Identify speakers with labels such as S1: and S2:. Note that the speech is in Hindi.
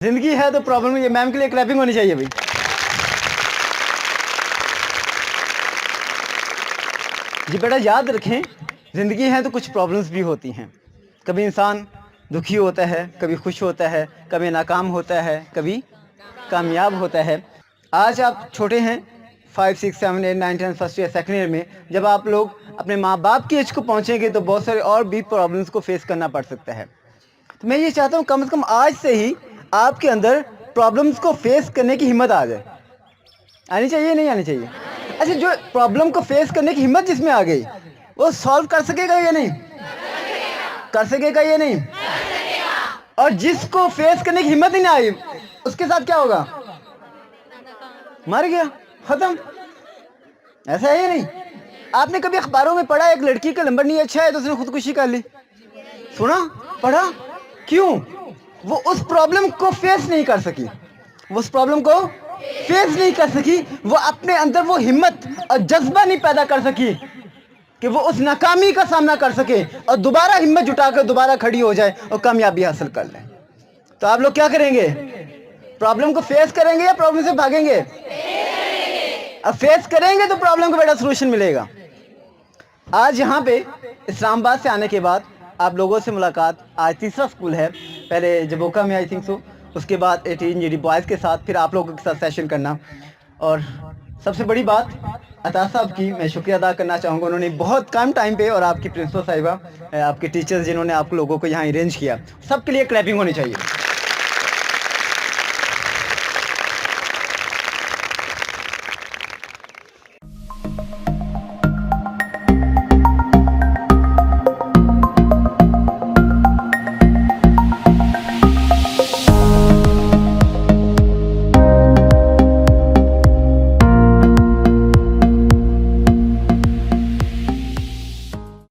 S1: जिंदगी है तो प्रॉब्लम, ये मैम के लिए क्लैपिंग होनी चाहिए भाई। जी बेटा याद रखें, ज़िंदगी है तो कुछ प्रॉब्लम्स भी होती हैं। कभी इंसान दुखी होता है, कभी खुश होता है, कभी नाकाम होता है, कभी कामयाब होता है। आज आप छोटे हैं, 5, 6, 7, 8, 9, 10 फर्स्ट ईयर सेकेंड ईयर में, जब आप लोग अपने माँ बाप की एज को पहुँचेंगे तो बहुत सारे और भी प्रॉब्लम्स को फेस करना पड़ सकता है। तो मैं ये चाहता हूँ कम से कम आज से ही आपके अंदर प्रॉब्लम्स को फेस करने की हिम्मत आ जाए। आनी चाहिए नहीं आनी चाहिए? अच्छा, जो प्रॉब्लम को फेस करने की हिम्मत जिसमें आ गई वो सॉल्व कर सकेगा या नहीं? कर सकेगा या नहीं? और जिसको फेस करने की हिम्मत ही नहीं आई उसके साथ क्या होगा? मर गया, खत्म। ऐसा है या नहीं? आपने कभी अखबारों में पढ़ा एक लड़की का नंबर नहीं अच्छा है तो उसने खुदकुशी कर ली? सुना, पढ़ा? क्यों? वो उस प्रॉब्लम को फेस नहीं कर सकी, वो उस प्रॉब्लम को फेस नहीं कर सकी, वो अपने अंदर वो हिम्मत और जज्बा नहीं पैदा कर सकी कि वो उस नाकामी का सामना कर सके और दोबारा हिम्मत जुटाकर दोबारा खड़ी हो जाए और कामयाबी हासिल कर ले। तो आप लोग क्या करेंगे? प्रॉब्लम को फेस करेंगे या प्रॉब्लम से भागेंगे? अब फेस करेंगे तो प्रॉब्लम को बेटा सोल्यूशन मिलेगा। आज यहाँ पे इस्लामाबाद से आने के बाद आप लोगों से मुलाकात, आज तीसरा स्कूल है, पहले जबोका में आई थिंक सो, उसके बाद 18 जीडी बॉयज़ के साथ, फिर आप लोगों के साथ सेशन करना। और सबसे बड़ी बात अता साहब की मैं शुक्रिया अदा करना चाहूँगा, उन्होंने बहुत कम टाइम पे, और आपकी प्रिंसिपल साहिबा, आपके टीचर्स जिन्होंने आप लोगों को यहाँ अरेंज किया, सबके लिए क्लैपिंग होनी चाहिए।